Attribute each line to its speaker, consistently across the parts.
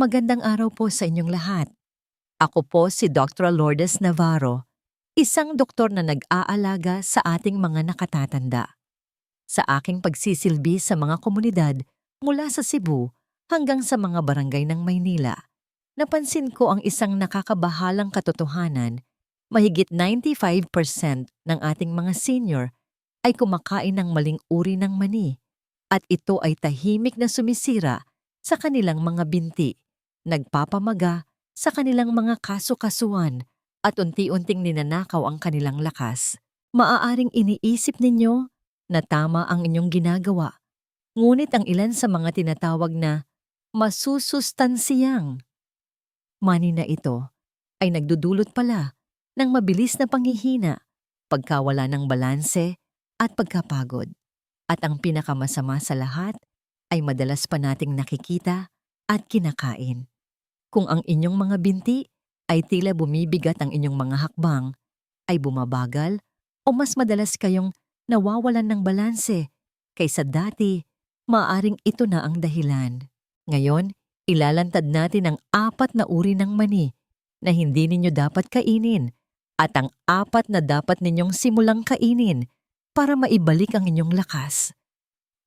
Speaker 1: Magandang araw po sa inyong lahat. Ako po si Dr. Lourdes Navarro, isang doktor na nag-aalaga sa ating mga nakatatanda. Sa aking pagsisilbi sa mga komunidad mula sa Cebu hanggang sa mga barangay ng Maynila, napansin ko ang isang nakakabahalang katotohanan: mahigit 95% ng ating mga senior ay kumakain ng maling uri ng mani, at ito ay tahimik na sumisira sa kanilang mga binti, nagpapamaga sa kanilang mga kaso-kasuhan, at unti-unting ninanakaw ang kanilang lakas. Maaaring iniisip ninyo na tama ang inyong ginagawa, ngunit ang ilan sa mga tinatawag na masusustansiyang mani na ito ay nagdudulot pala ng mabilis na panghihina, pagkawala ng balanse at pagkapagod. At ang pinakamasama sa lahat ay madalas pa nating nakikita at kinakain. Kung ang inyong mga binti ay tila bumibigat, ang inyong mga hakbang ay bumabagal, o mas madalas kayong nawawalan ng balanse kaysa dati, maaaring ito na ang dahilan. Ngayon, ilalantad natin ang 4 na uri ng mani na hindi ninyo dapat kainin at ang 4 na dapat ninyong simulang kainin para maibalik ang inyong lakas.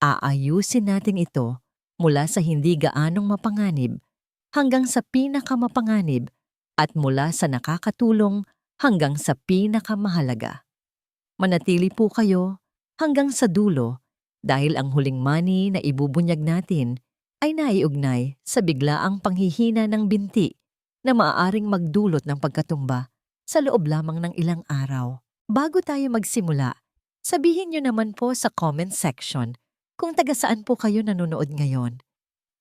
Speaker 1: Aayusin natin ito mula sa hindi gaanong mapanganib hanggang sa pinakamapanganib, at mula sa nakakatulong hanggang sa pinakamahalaga. Manatili po kayo hanggang sa dulo dahil ang huling mani na ibubunyag natin ay naiugnay sa biglaang panghihina ng binti na maaaring magdulot ng pagkatumba sa loob lamang ng ilang araw. Bago tayo magsimula, sabihin nyo naman po sa comment section kung taga saan po kayo nanonood ngayon.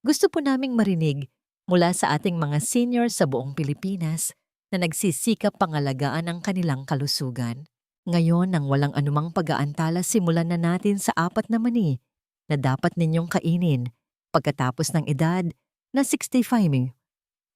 Speaker 1: Gusto po naming marinig mula sa ating mga senior sa buong Pilipinas na nagsisikap pangalagaan ang kanilang kalusugan. Ngayon, nang walang anumang pag-aantala, simulan na natin sa 4 na mani na dapat ninyong kainin pagkatapos ng edad na 65,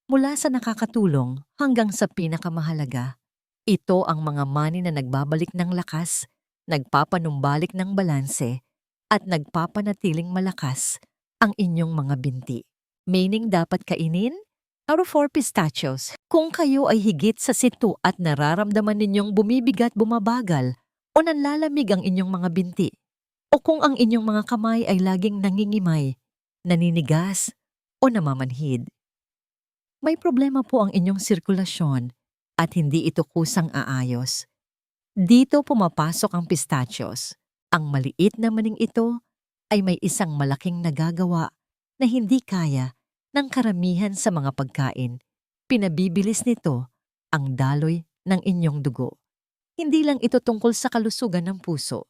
Speaker 1: mula sa nakakatulong hanggang sa pinakamahalaga. Ito ang mga mani na nagbabalik ng lakas, nagpapanumbalik ng balanse, at nagpapanatiling malakas ang inyong mga binti. Meaning dapat kainin? Out of 4 pistachios. Kung kayo ay higit sa 7 at nararamdaman ninyong bumibigat, bumabagal, o nanlalamig ang inyong mga binti, o kung ang inyong mga kamay ay laging nangingimay, naninigas, o namamanhid, may problema po ang inyong sirkulasyon at hindi ito kusang aayos. Dito pumapasok ang pistachios. Ang maliit na maning ito ay may isang malaking nagagawa na hindi kaya ng karamihan sa mga pagkain. Pinabibilis nito ang daloy ng inyong dugo. Hindi lang ito tungkol sa kalusugan ng puso.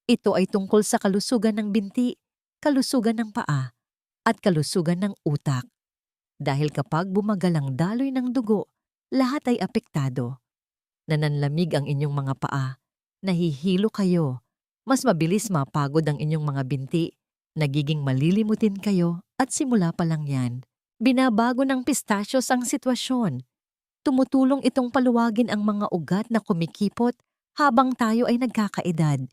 Speaker 1: Ito ay tungkol sa kalusugan ng binti, kalusugan ng paa, at kalusugan ng utak. Dahil kapag bumagal ang daloy ng dugo, lahat ay apektado. Nananlamig ang inyong mga paa, nahihilo kayo, mas mabilis mapagod ang inyong mga binti, nagiging malilimutin kayo, at simula pa lang yan. Binabago ng pistachios ang sitwasyon. Tumutulong itong paluwagin ang mga ugat na kumikipot habang tayo ay nagkakaedad.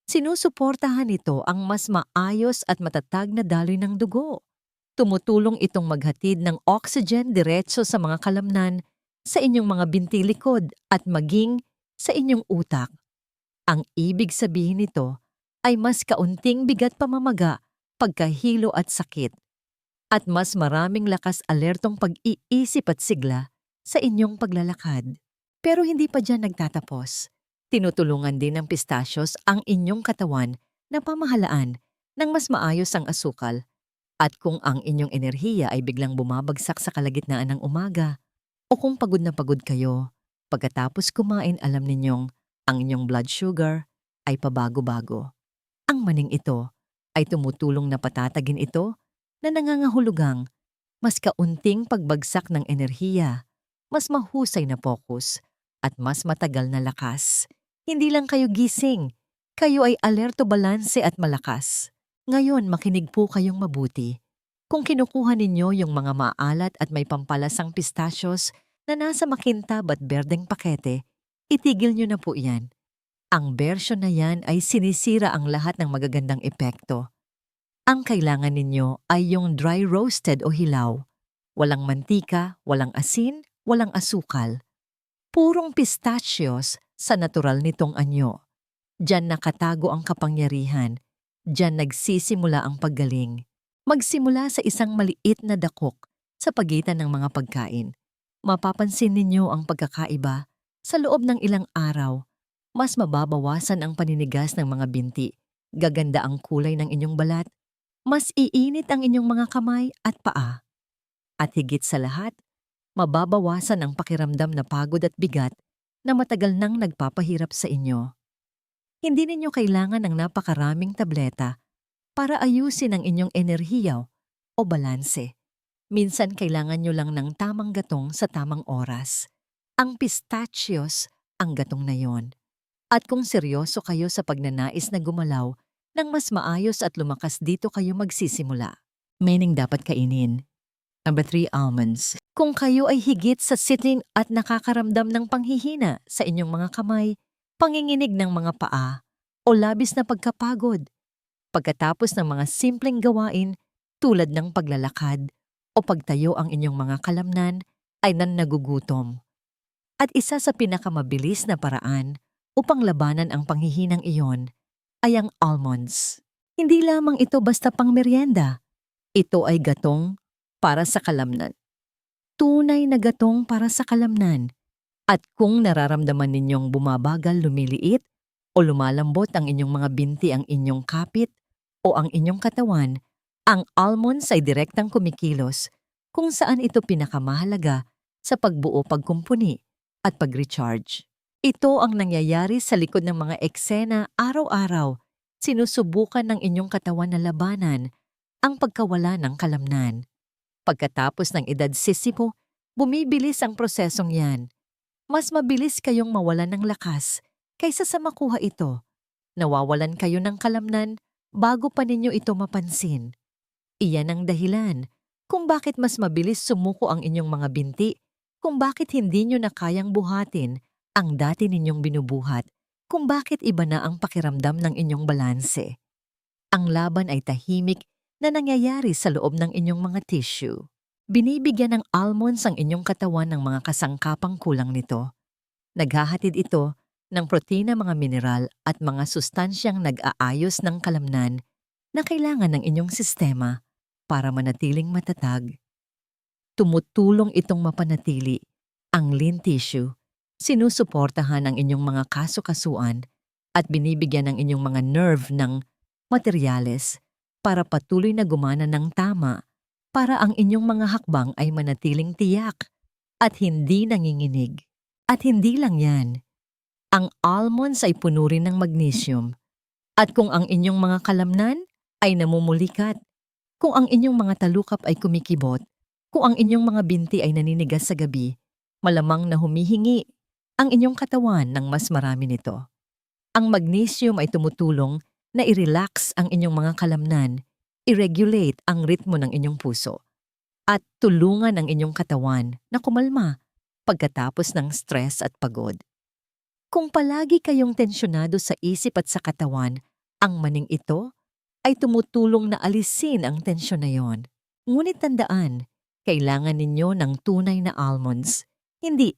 Speaker 1: Sinusuportahan ito ang mas maayos at matatag na daloy ng dugo. Tumutulong itong maghatid ng oxygen diretso sa mga kalamnan, sa inyong mga binti likod, at maging sa inyong utak. Ang ibig sabihin nito ay mas kaunting bigat pamamaga, pagkahilo at sakit, at mas maraming lakas alertong pag-iisip at sigla sa inyong paglalakad. Pero hindi pa dyan nagtatapos. Tinutulungan din ng pistachios ang inyong katawan na pamahalaan ng mas maayos ang asukal. At kung ang inyong enerhiya ay biglang bumabagsak sa kalagitnaan ng umaga, o kung pagod na pagod kayo, pagkatapos kumain, alam ninyong ang inyong blood sugar ay pabago-bago. Ang maning ito ay tumutulong na patatagin ito na nangangahulugang mas kaunting pagbagsak ng enerhiya, mas mahusay na focus, at mas matagal na lakas. Hindi lang kayo gising, kayo ay alerto, balanse at malakas. Ngayon, makinig po kayong mabuti. Kung kinukuha ninyo yung mga maalat at may pampalasang pistachios na nasa makintab at berdeng pakete, itigil nyo na po yan. Ang bersyon na yan ay sinisira ang lahat ng magagandang epekto. Ang kailangan ninyo ay yung dry roasted o hilaw Walang mantika, walang asin, walang asukal. Purong pistachios sa natural nitong anyo. Diyan nakatago ang kapangyarihan. Diyan nagsisimula ang paggaling. Magsimula sa isang maliit na dakok sa pagitan ng mga pagkain. Mapapansin ninyo ang pagkakaiba sa loob ng ilang araw. Mas mababawasan ang paninigas ng mga binti. Gaganda ang kulay ng inyong balat. Mas iinit ang inyong mga kamay at paa. At higit sa lahat, mababawasan ang pakiramdam na pagod at bigat na matagal nang nagpapahirap sa inyo. Hindi ninyo kailangan ng napakaraming tableta para ayusin ang inyong enerhiya o balanse. Minsan kailangan nyo lang ng tamang gatong sa tamang oras. Ang pistachios ang gatong na yon. At kung seryoso kayo sa pagnanais na gumalaw, nang mas maayos at lumakas dito kayo magsisimula. Meaning dapat kainin. Number 3, almonds. Kung kayo ay higit sa sitting at nakakaramdam ng panghihina sa inyong mga kamay, panginginig ng mga paa, o labis na pagkapagod, pagkatapos ng mga simpleng gawain tulad ng paglalakad o pagtayo ang inyong mga kalamnan ay nagugutom. At isa sa pinakamabilis na paraan upang labanan ang panghihinang iyon ay ang almonds. Hindi lamang ito basta pang merienda. Ito ay gatong para sa kalamnan. Tunay na gatong para sa kalamnan. At kung nararamdaman ninyong bumabagal, lumiliit, o lumalambot ang inyong mga binti, ang inyong kapit, o ang inyong katawan, ang almonds ay direktang kumikilos kung saan ito pinakamahalaga sa pagbuo, pagkumpuni, at pag-recharge. Ito ang nangyayari sa likod ng mga eksena araw-araw. Sinusubukan ng inyong katawan na labanan ang pagkawala ng kalamnan. Pagkatapos ng edad sisipo, bumibilis ang prosesong yan. Mas mabilis kayong mawalan ng lakas kaysa sa makuha ito. Nawawalan kayo ng kalamnan bago pa ninyo ito mapansin. Iyan ang dahilan kung bakit mas mabilis sumuko ang inyong mga binti, kung bakit hindi nyo na kayang buhatin ang dati ninyong binubuhat, kung bakit iba na ang pakiramdam ng inyong balanse. Ang laban ay tahimik na nangyayari sa loob ng inyong mga tissue. Binibigyan ng almonds ang inyong katawan ng mga kasangkapang kulang nito. Naghahatid ito ng protina, mga mineral at mga sustansyang nag-aayos ng kalamnan na kailangan ng inyong sistema para manatiling matatag. Tumutulong itong mapanatili ang lean tissue, sinusuportahan ang inyong mga kasukasuan at binibigyan ng inyong mga nerve ng materyales para patuloy na gumana ng tama, para ang inyong mga hakbang ay manatiling tiyak at hindi nanginginig. At hindi lang yan, ang almonds ay puno rin ng magnesium. At kung ang inyong mga kalamnan ay namumulikat, kung ang inyong mga talukap ay kumikibot, kung ang inyong mga binti ay naninigas sa gabi, malamang na humihingi ang inyong katawan ng mas marami nito. Ang magnesium ay tumutulong na i-relax ang inyong mga kalamnan, i-regulate ang ritmo ng inyong puso, at tulungan ang inyong katawan na kumalma pagkatapos ng stress at pagod. Kung palagi kayong tensyonado sa isip at sa katawan, ang maning ito ay tumutulong na alisin ang tensyon na yon. Ngunit tandaan, kailangan ninyo ng tunay na almonds. Hindi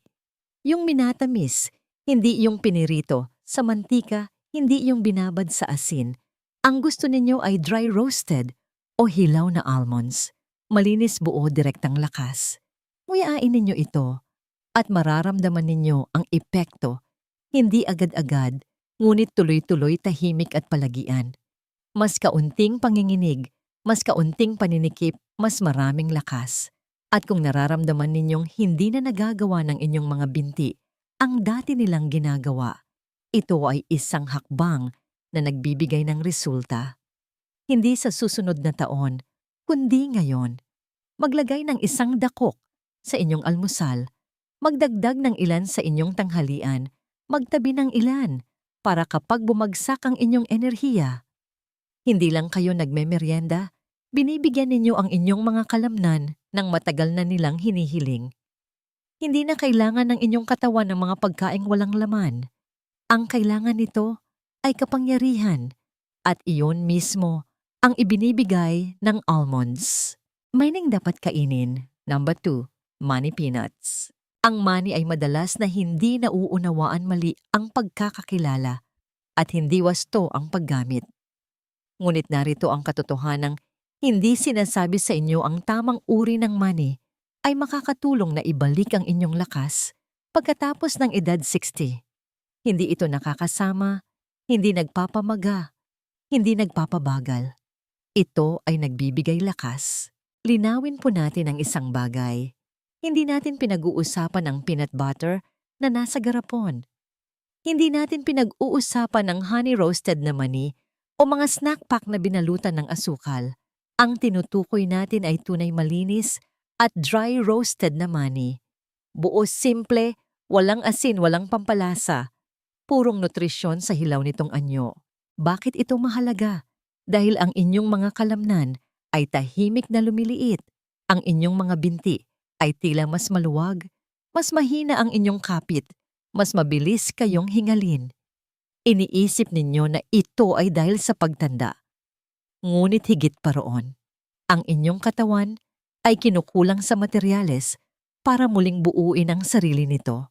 Speaker 1: yung minatamis, hindi yung pinirito sa mantika, hindi yung binabad sa asin. Ang gusto ninyo ay dry roasted o hilaw na almonds. Malinis, buo, direktang lakas. Nguyain ninyo ito at mararamdaman ninyo ang epekto. Hindi agad-agad, ngunit tuloy-tuloy, tahimik at palagian. Mas kaunting panginginig, mas kaunting paninikip, mas maraming lakas. At kung nararamdaman ninyong hindi na nagagawa ng inyong mga binti ang dati nilang ginagawa, ito ay isang hakbang na nagbibigay ng resulta. Hindi sa susunod na taon, kundi ngayon. Maglagay ng isang dakok sa inyong almusal, magdagdag ng ilan sa inyong tanghalian, magtabi ng ilan para kapag bumagsak ang inyong enerhiya. Hindi lang kayo nagmemeryenda, binibigyan ninyo ang inyong mga kalamnan ng matagal na nilang hinihiling. Hindi na kailangan ng inyong katawan ng mga pagkaing walang laman. Ang kailangan nito ay kapangyarihan at iyon mismo ang ibinibigay ng almonds. May ning dapat kainin. Number 2, money peanuts. Ang money ay madalas na hindi nauunawaan mali ang pagkakakilala at hindi wasto ang paggamit. Ngunit narito ang katotohanang hindi sinasabi sa inyo ang tamang uri ng money ay makakatulong na ibalik ang inyong lakas pagkatapos ng edad 60. Hindi ito nakakasama, hindi nagpapamaga, hindi nagpapabagal. Ito ay nagbibigay lakas. Linawin po natin ang isang bagay. Hindi natin pinag-uusapan ang peanut butter na nasa garapon. Hindi natin pinag-uusapan ang honey roasted na mani o mga snack pack na binalutan ng asukal. Ang tinutukoy natin ay tunay malinis at dry roasted na mani. Buo simple, walang asin, walang pampalasa. Purong nutrisyon sa hilaw nitong anyo. Bakit ito mahalaga? Dahil ang inyong mga kalamnan ay tahimik na lumiliit. Ang inyong mga binti ay tila mas maluwag, mas mahina ang inyong kapit, mas mabilis kayong hingalin. Iniisip ninyo na ito ay dahil sa pagtanda. Ngunit higit pa roon, ang inyong katawan ay kinukulang sa materyales para muling buuin ang sarili nito.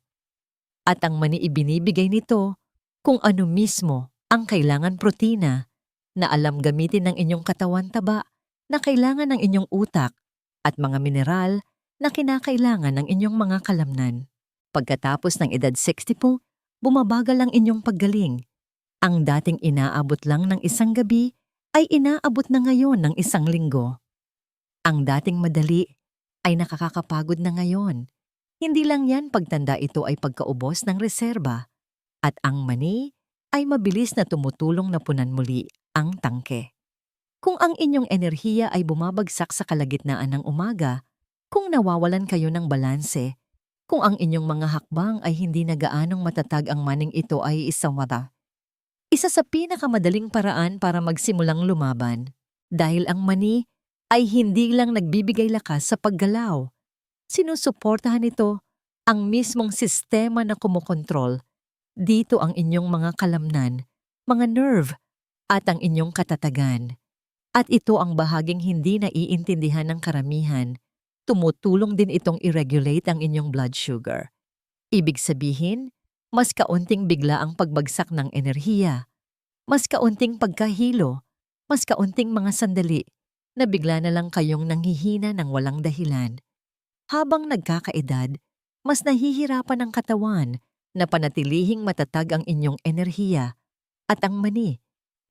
Speaker 1: At ang mani ibinibigay nito kung ano mismo ang kailangan protina na alam gamitin ng inyong katawan taba na kailangan ng inyong utak at mga mineral na kinakailangan ng inyong mga kalamnan. Pagkatapos ng edad 60 po, bumabagal ang inyong paggaling. Ang dating inaabot lang ng isang gabi ay inaabot na ngayon ng isang linggo. Ang dating madali ay nakakapagod na ngayon. Hindi lang yan pagtanda, ito ay pagkaubos ng reserba. At ang mani ay mabilis na tumutulong na punan muli ang tangke. Kung ang inyong enerhiya ay bumabagsak sa kalagitnaan ng umaga, kung nawawalan kayo ng balanse, kung ang inyong mga hakbang ay hindi na gaanong matatag, ang maning ito ay isang mata. Isa sa pinakamadaling paraan para magsimulang lumaban. Dahil ang mani ay hindi lang nagbibigay lakas sa paggalaw. Sinusuportahan ito ang mismong sistema na kumukontrol. Dito ang inyong mga kalamnan, mga nerve, at ang inyong katatagan. At ito ang bahaging hindi naiintindihan ng karamihan. Tumutulong din itong i-regulate ang inyong blood sugar. Ibig sabihin, mas kaunting bigla ang pagbagsak ng enerhiya. Mas kaunting pagkahilo, mas kaunting mga sandali na bigla na lang kayong nanghihina ng walang dahilan. Habang nagkakaedad, mas nahihirapan ang katawan na panatilihing matatag ang inyong enerhiya at ang mani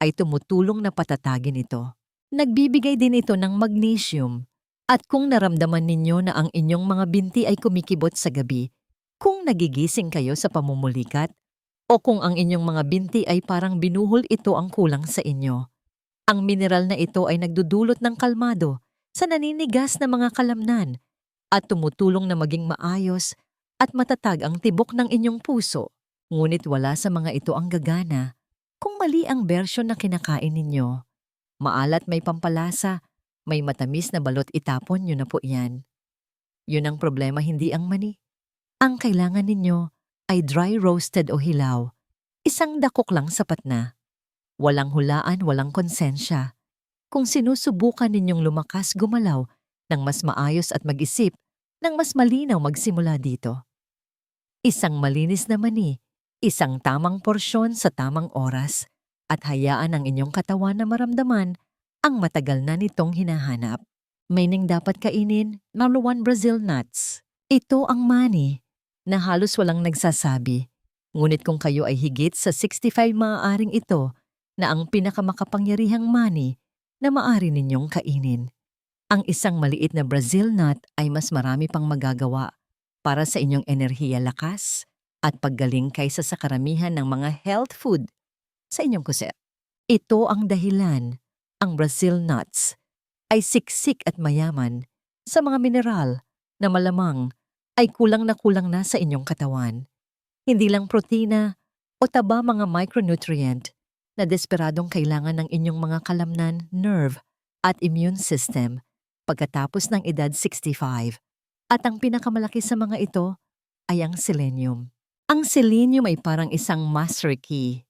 Speaker 1: ay tumutulong na patatagin ito. Nagbibigay din ito ng magnesium. At kung naramdaman ninyo na ang inyong mga binti ay kumikibot sa gabi, kung nagigising kayo sa pamumulikat, o kung ang inyong mga binti ay parang binuhol, ito ang kulang sa inyo. Ang mineral na ito ay nagdudulot ng kalmado sa naninigas na mga kalamnan at tumutulong na maging maayos at matatag ang tibok ng inyong puso. Ngunit wala sa mga ito ang gagana kung mali ang bersyon na kinakain ninyo. Maalat, may pampalasa, may matamis na balot, itapon nyo na po yan. Yun ang problema, hindi ang mani. Ang kailangan ninyo ay dry roasted o hilaw. Isang dakok lang sapat na. Walang hulaan, walang konsensya. Kung sinusubukan ninyong lumakas, gumalaw ng mas maayos at mag-isip ng mas malinaw, magsimula dito. Isang malinis na mani, isang tamang porsyon sa tamang oras, at hayaan ang inyong katawan na maramdaman ang matagal na nitong hinahanap. May ning dapat kainin, number 1, Brazil nuts. Ito ang mani na halos walang nagsasabi. Ngunit kung kayo ay higit sa 65, maaaring ito na ang pinakamakapangyarihang mani na maaari ninyong kainin. Ang isang maliit na Brazil nut ay mas marami pang magagawa para sa inyong enerhiya, lakas at paggaling kaysa sa karamihan ng mga health food sa inyong kuser. Ito ang dahilan. Ang Brazil nuts ay siksik at mayaman sa mga mineral na malamang ay kulang na sa inyong katawan. Hindi lang protina o taba, mga micronutrient na desperadong kailangan ng inyong mga kalamnan, nerve at immune system pagkatapos ng edad 65. At ang pinakamalaki sa mga ito ay ang selenium. Ang selenium ay parang isang master key.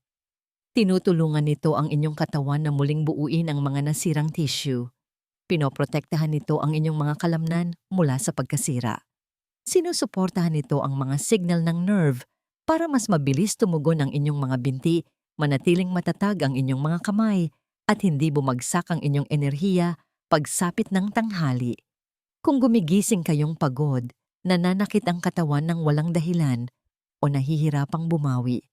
Speaker 1: Tinutulungan nito ang inyong katawan na muling buuin ang mga nasirang tissue. Pinoprotektahan nito ang inyong mga kalamnan mula sa pagkasira. Sinusuportahan nito ang mga signal ng nerve para mas mabilis tumugon ang inyong mga binti, manatiling matatag ang inyong mga kamay, at hindi bumagsak ang inyong enerhiya pagsapit ng tanghali. Kung gumigising kayong pagod, nananakit ang katawan ng walang dahilan o nahihirapang bumawi,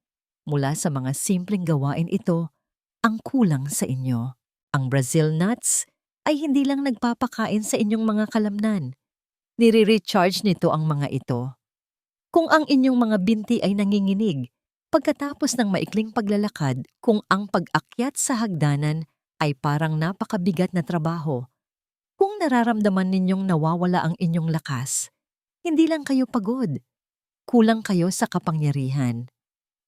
Speaker 1: mula sa mga simpleng gawain ito, ang kulang sa inyo. Ang Brazil nuts ay hindi lang nagpapakain sa inyong mga kalamnan. Nire-recharge nito ang mga ito. Kung ang inyong mga binti ay nanginginig, pagkatapos ng maikling paglalakad, kung ang pag-akyat sa hagdanan ay parang napakabigat na trabaho, kung nararamdaman ninyong nawawala ang inyong lakas, hindi lang kayo pagod, kulang kayo sa kapangyarihan.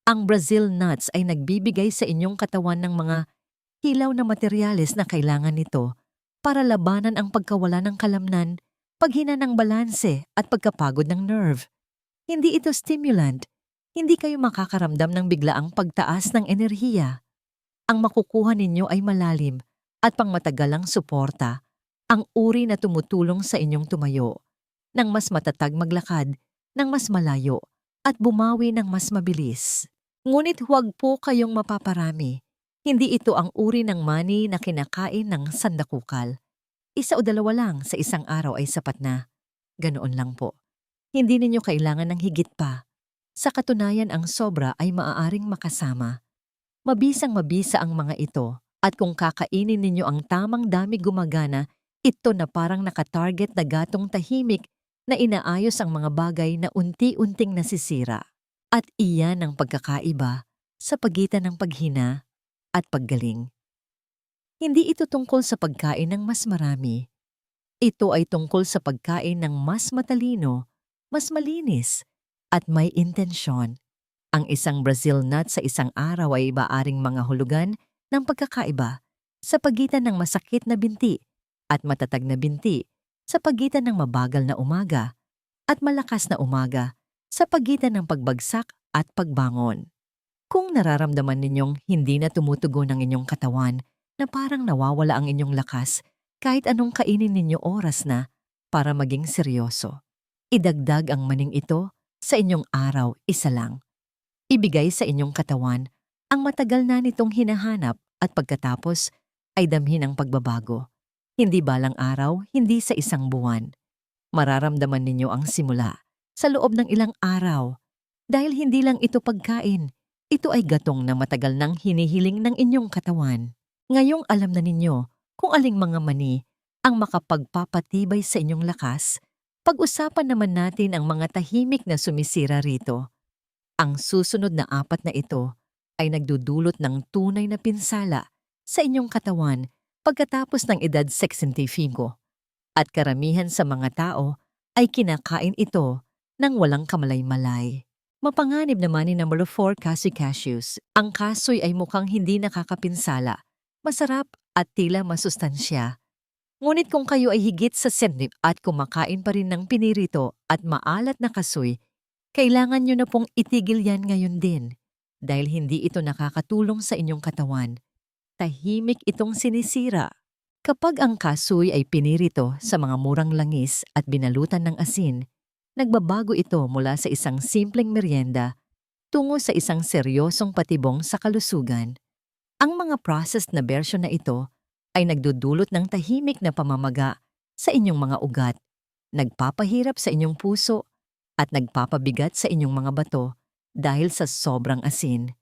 Speaker 1: Ang Brazil nuts ay nagbibigay sa inyong katawan ng mga hilaw na materyales na kailangan nito para labanan ang pagkawala ng kalamnan, paghina ng balanse at pagkapagod ng nerve. Hindi ito stimulant. Hindi kayo makakaramdam ng biglaang pagtaas ng enerhiya. Ang makukuha ninyo ay malalim at pangmatagalang suporta, ang uri na tumutulong sa inyong tumayo, ng mas matatag maglakad, ng mas malayo, at bumawi ng mas mabilis. Ngunit huwag po kayong mapaparami. Hindi ito ang uri ng mani na kinakain ng sandakukal. 1 o 2 lang sa isang araw ay sapat na. Ganoon lang po. Hindi ninyo kailangan ng higit pa. Sa katunayan, ang sobra ay maaaring makasama. Mabisang-mabisa ang mga ito, at kung kakainin ninyo ang tamang dami, gumagana ito na parang nakatarget na gatong tahimik na inaayos ang mga bagay na unti-unting nasisira. At iyan ang pagkakaiba sa pagitan ng paghina at paggaling. Hindi ito tungkol sa pagkain ng mas marami. Ito ay tungkol sa pagkain ng mas matalino, mas malinis, at may intensyon. Ang isang Brazil nut sa isang araw ay maaring mga hulugan ng pagkakaiba sa pagitan ng masakit na binti at matatag na binti, sa pagitan ng mabagal na umaga at malakas na umaga, sa pagitan ng pagbagsak at pagbangon. Kung nararamdaman ninyong hindi na tumutugon ang inyong katawan, na parang nawawala ang inyong lakas kahit anong kainin ninyo, oras na para maging seryoso. Idagdag ang maning ito sa inyong araw, isa lang. Ibigay sa inyong katawan ang matagal na nitong hinahanap at pagkatapos ay damhin ang pagbabago. Hindi balang araw, hindi sa isang buwan. Mararamdaman ninyo ang simula sa loob ng ilang araw. Dahil hindi lang ito pagkain, ito ay gatong na matagal nang hinihiling ng inyong katawan. Ngayong alam na ninyo kung aling mga mani ang makapagpapatibay sa inyong lakas, pag-usapan naman natin ang mga tahimik na sumisira rito. Ang susunod na 4 na ito ay nagdudulot ng tunay na pinsala sa inyong katawan pagkatapos ng edad 65. At karamihan sa mga tao ay kinakain ito ng walang kamalay-malay. Mapanganib naman ni number 4, cashews. Ang kasoy ay mukhang hindi nakakapinsala, masarap at tila masustansya. Ngunit kung kayo ay higit sa sensitive at kumakain pa rin ng pinirito at maalat na kasoy, kailangan nyo na pong itigil yan ngayon din dahil hindi ito nakakatulong sa inyong katawan. Tahimik itong sinisira. Kapag ang kasoy ay pinirito sa mga murang langis at binalutan ng asin, nagbabago ito mula sa isang simpleng merienda tungo sa isang seryosong patibong sa kalusugan. Ang mga processed na bersyon na ito ay nagdudulot ng tahimik na pamamaga sa inyong mga ugat, nagpapahirap sa inyong puso, at nagpapabigat sa inyong mga bato dahil sa sobrang asin.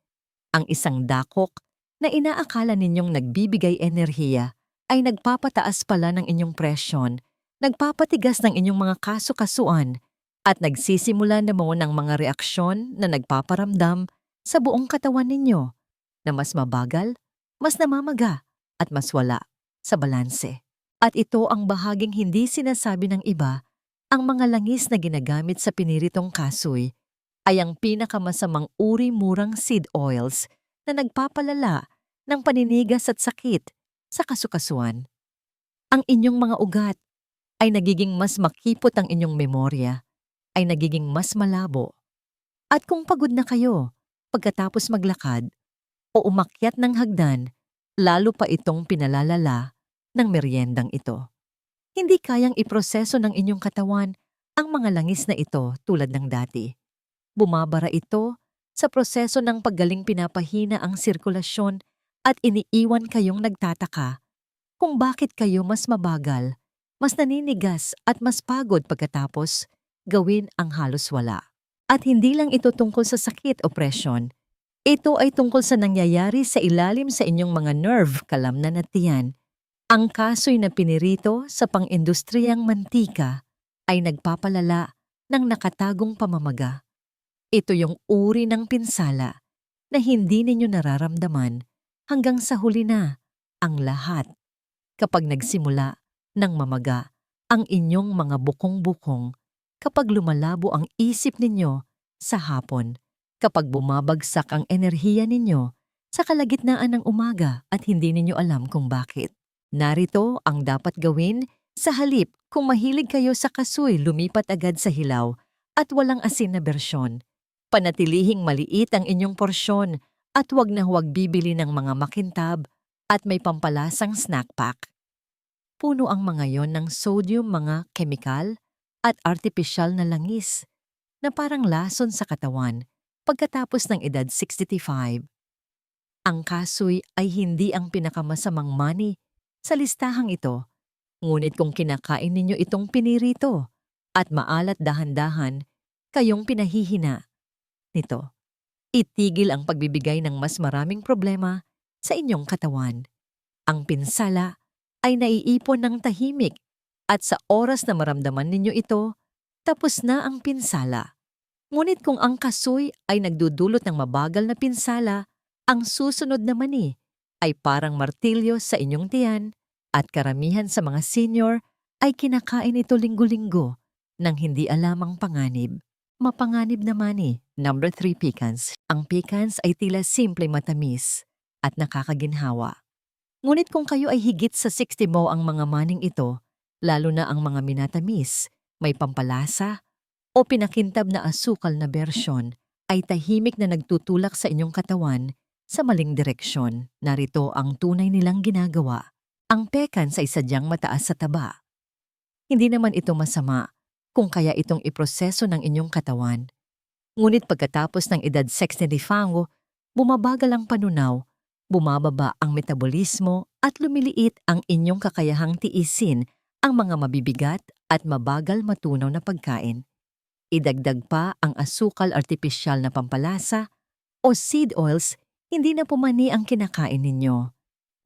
Speaker 1: Ang isang dakok na inaakala ninyong nagbibigay enerhiya ay nagpapataas pala ng inyong presyon, nagpapatigas ng inyong mga kasu-kasuan, at nagsisimula na mo ng mga reaksyon na nagpaparamdam sa buong katawan ninyo na mas mabagal, mas namamaga, at mas wala sa balanse. At ito ang bahaging hindi sinasabi ng iba. Ang mga langis na ginagamit sa piniritong kasoy ay ang pinakamasamang uri murang seed oils na nagpapalala ng paninigas at sakit sa kasukasuan. Ang inyong mga ugat ay nagiging mas makipot, ang inyong memorya ay nagiging mas malabo. At kung pagod na kayo pagkatapos maglakad o umakyat ng hagdan, lalo pa itong pinalalala ng meryendang ito. Hindi kayang iproseso ng inyong katawan ang mga langis na ito tulad ng dati. Bumabara ito sa proseso ng paggaling pinapahina ang sirkulasyon at iniiwan kayong nagtataka kung bakit kayo mas mabagal, mas naninigas at mas pagod pagkatapos gawin ang halos wala. At hindi lang ito tungkol sa sakit o presyon. Ito ay tungkol sa nangyayari sa ilalim sa inyong mga nerve, kalamnan at tiyan. Ang kasoy na pinirito sa pang-industriyang mantika ay nagpapalala ng nakatagong pamamaga. Ito yung uri ng pinsala na hindi ninyo nararamdaman hanggang sa huli na ang lahat. Kapag nagsimula ng mamaga ang inyong mga bukong-bukong, kapag lumalabo ang isip ninyo sa hapon, kapag bumabagsak ang enerhiya ninyo sa kalagitnaan ng umaga at hindi ninyo alam kung bakit. Narito ang dapat gawin sa halip kung mahilig kayo sa kasoy, lumipat agad sa hilaw at walang asin na bersyon. Panatilihing maliit ang inyong porsyon at huwag na huwag bibili ng mga makintab at may pampalasang snack pack. Puno ang mga yon ng sodium, mga kemikal at artipisyal na langis na parang lason sa katawan pagkatapos ng edad 65. Ang kasoy ay hindi ang pinakamasamang mani sa listahang ito, ngunit kung kinakain ninyo itong pinirito at maalat dahan-dahan, kayong pinahihina nito. Itigil ang pagbibigay ng mas maraming problema sa inyong katawan. Ang pinsala ay naiipon ng tahimik at sa oras na maramdaman ninyo ito, tapos na ang pinsala. Ngunit kung ang kasoy ay nagdudulot ng mabagal na pinsala, ang susunod na mani ay parang martilyo sa inyong tiyan at karamihan sa mga senior ay kinakain ito linggo-linggo nang hindi alam ang panganib. Mapanganib na mani. Number 3, pecans. Ang pecans ay tila simple matamis at nakakaginhawa. Ngunit kung kayo ay higit sa 60 mo ang mga maning ito, lalo na ang mga minatamis, may pampalasa o pinakintab na asukal na bersyon, ay tahimik na nagtutulak sa inyong katawan sa maling direksyon. Narito ang tunay nilang ginagawa. Ang pecans ay sadyang mataas sa taba. Hindi naman ito masama kung kaya itong iproseso ng inyong katawan. Ngunit pagkatapos ng edad 65, bumabagal ang panunaw, bumababa ang metabolismo at lumiliit ang inyong kakayahang tiisin ang mga mabibigat at mabagal matunaw na pagkain. Idagdag pa ang asukal artipisyal na pampalasa o seed oils, hindi na pumani ang kinakain ninyo.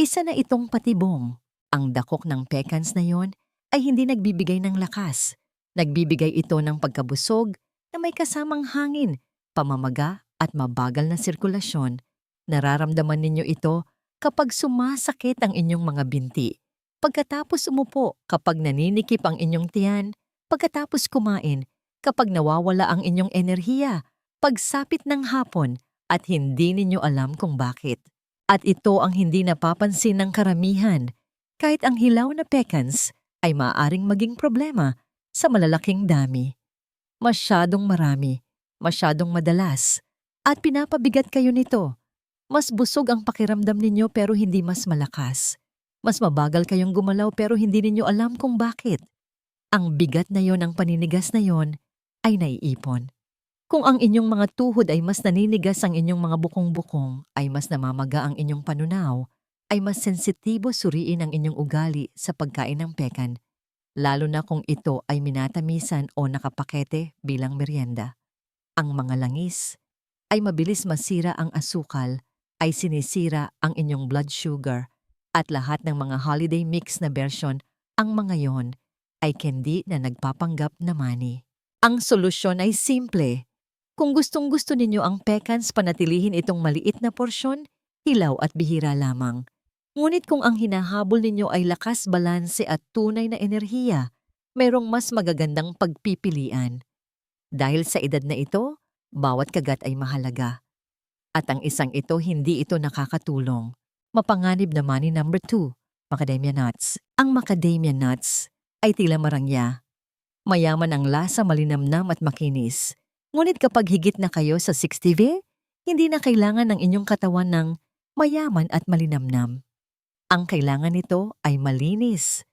Speaker 1: Isa na itong patibong. Ang dakok ng pecans na yon ay hindi nagbibigay ng lakas. Nagbibigay ito ng pagkabusog na may kasamang hangin, pamamaga at mabagal na sirkulasyon. Nararamdaman ninyo ito kapag sumasakit ang inyong mga binti. Pagkatapos umupo, kapag naninikip ang inyong tiyan, pagkatapos kumain, kapag nawawala ang inyong enerhiya, pagsapit ng hapon at hindi ninyo alam kung bakit. At ito ang hindi napapansin ng karamihan, kahit ang hilaw na pecans ay maaaring maging problema sa malalaking dami. Masyadong marami, masyadong madalas, at pinapabigat kayo nito. Mas busog ang pakiramdam ninyo pero hindi mas malakas. Mas mabagal kayong gumalaw pero hindi ninyo alam kung bakit. Ang bigat na yon, ang paninigas na yon, ay naiipon. Kung ang inyong mga tuhod ay mas naninigas, ang inyong mga bukong-bukong ay mas namamaga, ang inyong panunaw ay mas sensitibo, suriin ang inyong ugali sa pagkain ng pekan, lalo na kung ito ay minatamisan o nakapakete bilang merienda. Ang mga langis ay mabilis masira, ang asukal ay sinisira ang inyong blood sugar, at lahat ng mga holiday mix na version, ang mga yon ay candy na nagpapanggap na mani. Ang solusyon ay simple. Kung gustong-gusto ninyo ang pecans, panatilihin itong maliit na porsyon, hilaw at bihira lamang. Ngunit kung ang hinahabol ninyo ay lakas, balanse at tunay na enerhiya, mayroong mas magagandang pagpipilian. Dahil sa edad na ito, bawat kagat ay mahalaga. At ang isang ito, hindi ito nakakatulong. Mapanganib na mani. Number 2, macadamia nuts. Ang macadamia nuts ay tila marangya. Mayaman ang lasa, malinamnam at makinis. Ngunit kapag higit na kayo sa 60, hindi na kailangan ng inyong katawan ng mayaman at malinamnam. Ang kailangan nito ay malinis,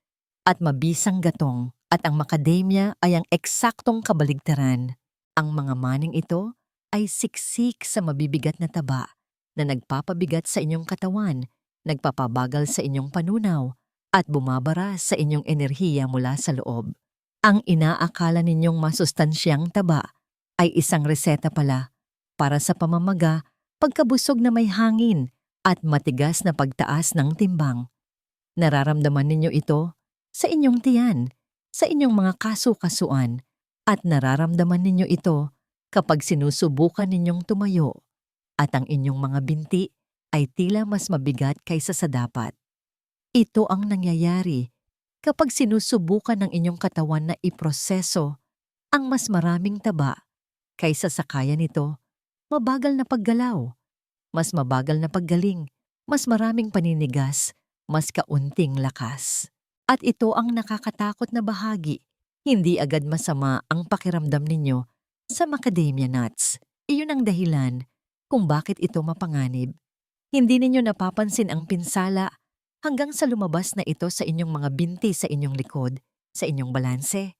Speaker 1: at mabisang gatong at ang macadamia ay ang eksaktong kabaligtaran. Ang mga maning ito ay siksik sa mabibigat na taba na nagpapabigat sa inyong katawan, nagpapabagal sa inyong panunaw, at bumabara sa inyong enerhiya mula sa loob. Ang inaakala ninyong masustansyang taba ay isang reseta pala para sa pamamaga, pagkabusog na may hangin at matigas na pagtaas ng timbang. Nararamdaman ninyo ito sa inyong tiyan, sa inyong mga kasu-kasuan, at nararamdaman ninyo ito kapag sinusubukan ninyong tumayo at ang inyong mga binti ay tila mas mabigat kaysa sa dapat. Ito ang nangyayari kapag sinusubukan ng inyong katawan na iproseso ang mas maraming taba kaysa sa kaya nito. Mabagal na paggalaw, mas mabagal na paggaling, mas maraming paninigas, mas kaunting lakas. At ito ang nakakatakot na bahagi. Hindi agad masama ang pakiramdam ninyo sa macadamia nuts. Iyon ang dahilan kung bakit ito mapanganib. Hindi ninyo napapansin ang pinsala hanggang sa lumabas na ito sa inyong mga binti sa inyong likod, sa inyong balanse.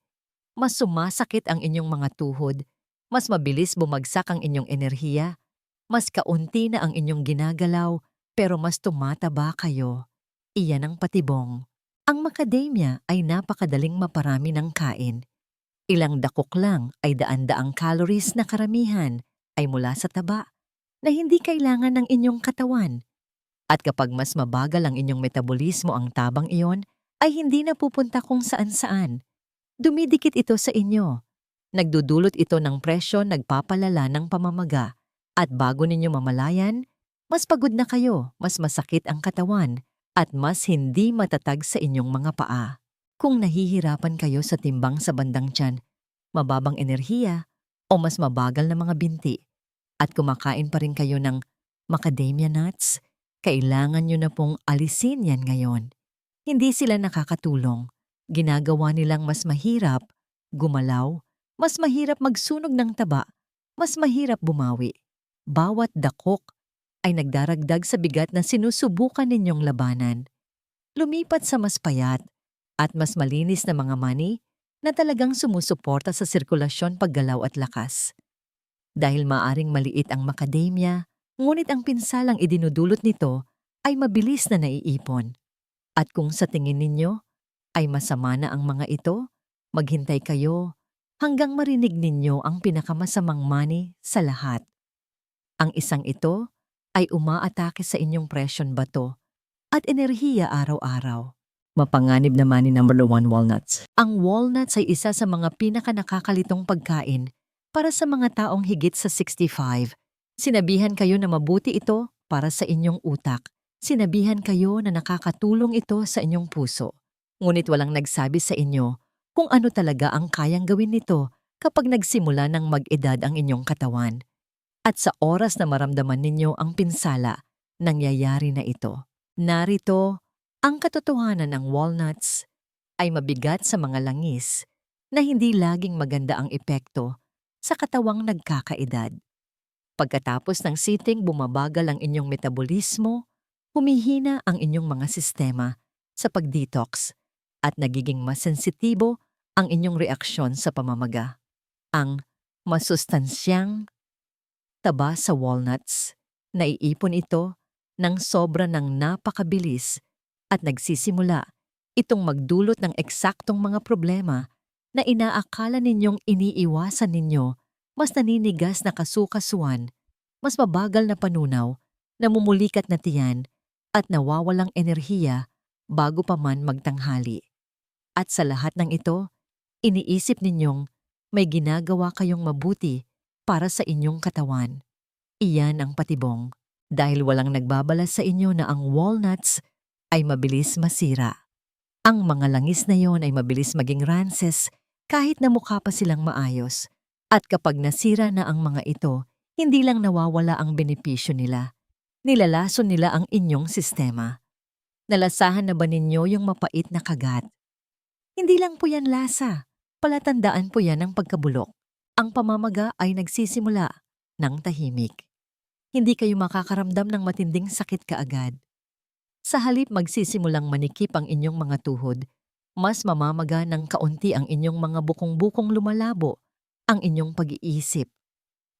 Speaker 1: Mas sumasakit ang inyong mga tuhod, mas mabilis bumagsak ang inyong enerhiya, mas kaunti na ang inyong ginagalaw pero mas tumataba kayo. Iyan ang patibong. Ang macadamia ay napakadaling maparami ng kain. Ilang dakok lang ay daan-daang calories na karamihan ay mula sa taba na hindi kailangan ng inyong katawan. At kapag mas mabagal ang inyong metabolismo ang tabang iyon, ay hindi na pupunta kung saan-saan. Dumidikit ito sa inyo. Nagdudulot ito ng presyon, nagpapalala ng pamamaga. At bago ninyo mamalayan, mas pagod na kayo, mas masakit ang katawan, at mas hindi matatag sa inyong mga paa. Kung nahihirapan kayo sa timbang sa bandang tiyan, mababang enerhiya, o mas mabagal na mga binti, at kumakain pa rin kayo ng macadamia nuts, kailangan nyo na pong alisin yan ngayon. Hindi sila nakakatulong. Ginagawa nilang mas mahirap gumalaw, mas mahirap magsunog ng taba, mas mahirap bumawi. Bawat dakok ay nagdaragdag sa bigat na sinusubukan ninyong labanan. Lumipat sa mas payat at mas malinis na mga mani na talagang sumusuporta sa sirkulasyon, paggalaw at lakas. Dahil maaring maliit ang macadamia, ngunit ang pinsalang idinudulot nito ay mabilis na naiipon. At kung sa tingin ninyo ay masama na ang mga ito, maghintay kayo hanggang marinig ninyo ang pinakamasamang mani sa lahat. Ang isang ito ay umaatake sa inyong presyon bato at enerhiya araw-araw. Mapanganib na mani number 1, walnuts. Ang walnuts ay isa sa mga pinakanakakalitong pagkain para sa mga taong higit sa 65. Sinabihan kayo na mabuti ito para sa inyong utak. Sinabihan kayo na nakakatulong ito sa inyong puso. Ngunit walang nagsabi sa inyo kung ano talaga ang kayang gawin nito kapag nagsimula ng mag-edad ang inyong katawan. At sa oras na maramdaman ninyo ang pinsala, nangyayari na ito. Narito, ang katotohanan ng walnuts ay mabigat sa mga langis na hindi laging maganda ang epekto sa katawang nagkakaedad. Pagkatapos ng sitting, bumabagal ang inyong metabolismo, humihina ang inyong mga sistema sa pag-detox at nagiging mas sensitibo ang inyong reaksyon sa pamamaga. Ang masustansyang taba sa walnuts, naiipon ito ng sobra ng napakabilis at nagsisimula itong magdulot ng eksaktong mga problema na inaakala ninyong iniiwasan ninyo, mas naninigas na kasukasuan, mas mabagal na panunaw, namumulikat na tiyan, at nawawalang enerhiya bago pa man magtanghali. At sa lahat ng ito, iniisip ninyong may ginagawa kayong mabuti para sa inyong katawan. Iyan ang patibong dahil walang nagbabala sa inyo na ang walnuts ay mabilis masira. Ang mga langis na yon ay mabilis maging rances kahit na mukha pa silang maayos. At kapag nasira na ang mga ito, hindi lang nawawala ang benepisyo nila. Nilalason nila ang inyong sistema. Nalasahan na ba ninyo yung mapait na kagat? Hindi lang po yan lasa, palatandaan po yan ng pagkabulok. Ang pamamaga ay nagsisimula ng tahimik. Hindi kayo makakaramdam ng matinding sakit kaagad. Sa halip magsisimulang manikip ang inyong mga tuhod, mas mamamaga ng kaunti ang inyong mga bukong-bukong lumalabo, ang inyong pag-iisip.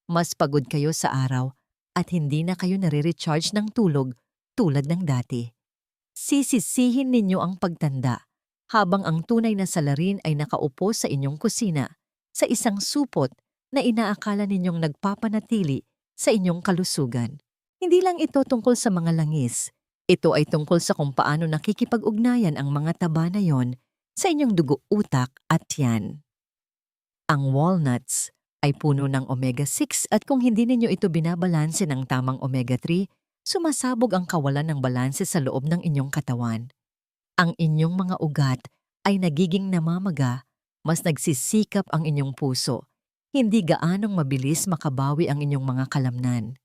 Speaker 1: Mas pagod kayo sa araw at hindi na kayo nare-recharge ng tulog tulad ng dati. Sisisihin ninyo ang pagtanda habang ang tunay na salarin ay nakaupo sa inyong kusina sa isang supot na inaakala ninyong nagpapanatili sa inyong kalusugan. Hindi lang ito tungkol sa mga langis. Ito ay tungkol sa kung paano nakikipag-ugnayan ang mga taba na yon sa inyong dugo, utak at tiyan. Ang walnuts ay puno ng omega-6 at kung hindi ninyo ito binabalanse ng tamang omega-3, sumasabog ang kawalan ng balanse sa loob ng inyong katawan. Ang inyong mga ugat ay nagiging namamaga, mas nagsisikap ang inyong puso. Hindi gaanong mabilis makabawi ang inyong mga kalamnan.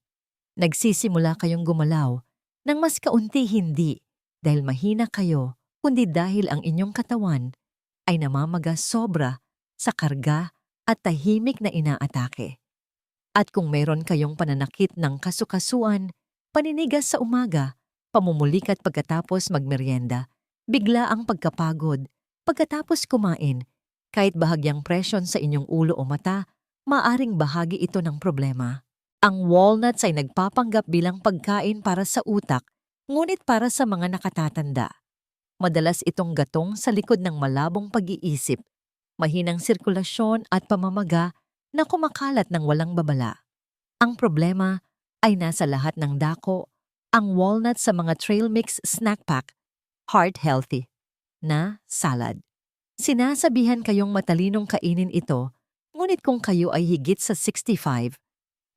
Speaker 1: Nagsisimula kayong gumalaw ng mas kaunti hindi dahil mahina kayo, kundi dahil ang inyong katawan ay namamaga sobra sa karga at tahimik na inaatake. At kung meron kayong pananakit ng kasukasuan, paninigas sa umaga, pamumulikat pagkatapos magmeryenda, bigla ang pagkapagod, pagkatapos kumain, kahit bahagyang presyon sa inyong ulo o mata, maaring bahagi ito ng problema. Ang walnuts ay nagpapanggap bilang pagkain para sa utak, ngunit para sa mga nakatatanda. Madalas itong gatong sa likod ng malabong pag-iisip, mahinang sirkulasyon at pamamaga na kumakalat ng walang babala. Ang problema ay nasa lahat ng dako, ang walnut sa mga trail mix snack pack, heart healthy, na salad. Sinasabihan kayong matalinong kainin ito, ngunit kung kayo ay higit sa 65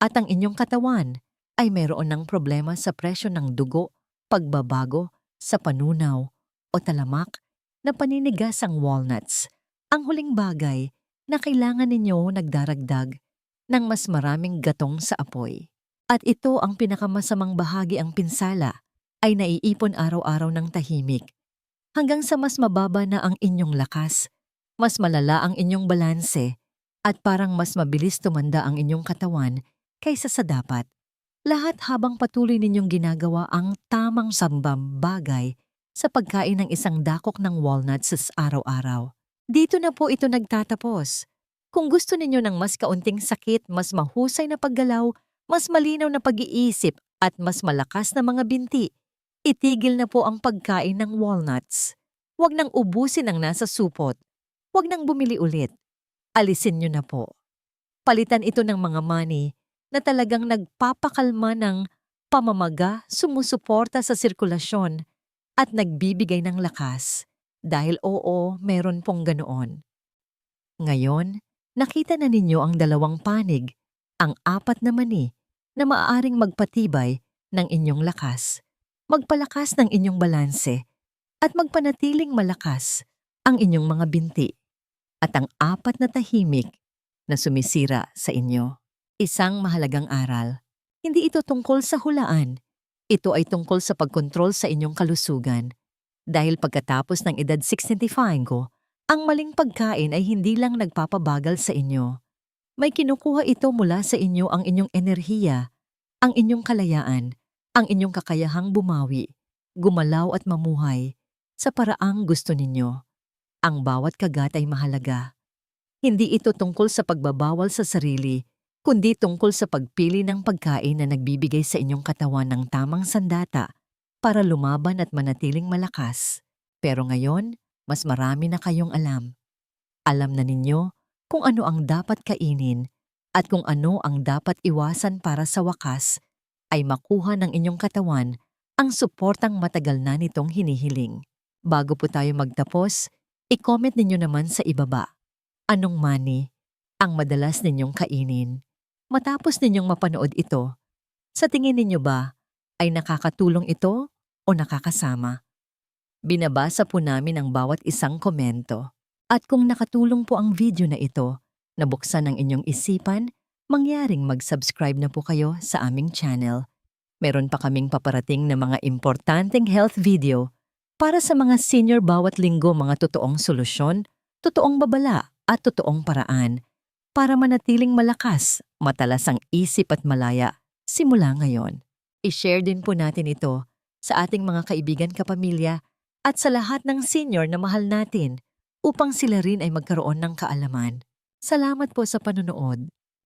Speaker 1: at ang inyong katawan ay mayroon ng problema sa presyo ng dugo, pagbabago sa panunaw o talamak na paninigas ang walnuts, ang huling bagay na kailangan ninyo nagdaragdag ng mas maraming gatong sa apoy. At ito ang pinakamasamang bahagi, ang pinsala ay naiipon araw-araw ng tahimik. Hanggang sa mas mababa na ang inyong lakas, mas malala ang inyong balanse, at parang mas mabilis tumanda ang inyong katawan kaysa sa dapat. Lahat habang patuloy ninyong ginagawa ang tamang sambam bagay sa pagkain ng isang dakok ng walnuts sa araw-araw. Dito na po ito nagtatapos. Kung gusto ninyo ng mas kaunting sakit, mas mahusay na paggalaw, mas malinaw na pag-iisip at mas malakas na mga binti, itigil na po ang pagkain ng walnuts. Huwag nang ubusin ang nasa supot. Huwag nang bumili ulit. Alisin nyo na po. Palitan ito ng mga money na talagang nagpapakalma ng pamamaga, sumusuporta sa sirkulasyon at nagbibigay ng lakas. Dahil oo, meron pong ganoon. Ngayon, nakita na ninyo ang dalawang panig, ang 4 na mani na maaaring magpatibay ng inyong lakas, magpalakas ng inyong balanse, at magpanatiling malakas ang inyong mga binti, at ang 4 na tahimik na sumisira sa inyo. Isang mahalagang aral. Hindi ito tungkol sa hulaan. Ito ay tungkol sa pagkontrol sa inyong kalusugan. Dahil pagkatapos ng edad 65, ang maling pagkain ay hindi lang nagpapabagal sa inyo. May kinukuha ito mula sa inyo, ang inyong enerhiya, ang inyong kalayaan, ang inyong kakayahang bumawi, gumalaw at mamuhay sa paraang gusto ninyo. Ang bawat kagat ay mahalaga. Hindi ito tungkol sa pagbabawal sa sarili, kundi tungkol sa pagpili ng pagkain na nagbibigay sa inyong katawan ng tamang sandata para lumaban at manatiling malakas. Pero ngayon, mas marami na kayong alam. Alam na ninyo kung ano ang dapat kainin at kung ano ang dapat iwasan para sa wakas ay makuha ng inyong katawan ang suportang matagal na nitong hinihiling. Bago po tayo magtapos, i-comment ninyo naman sa ibaba. Anong money ang madalas ninyong kainin? Matapos ninyong mapanood ito, sa tingin ninyo ba ay nakakatulong ito o nakakasama? Binabasa po namin ang bawat isang komento. At kung nakatulong po ang video na ito, nabuksan ang inyong isipan, mangyaring mag-subscribe na po kayo sa aming channel. Meron pa kaming paparating na mga importanteng health video para sa mga senior bawat linggo, mga totoong solusyon, totoong babala at totoong paraan para manatiling malakas, matalas ang isip at malaya simula ngayon. I-share din po natin ito sa ating mga kaibigan, kapamilya at sa lahat ng senior na mahal natin upang sila rin ay magkaroon ng kaalaman. Salamat po sa panonood.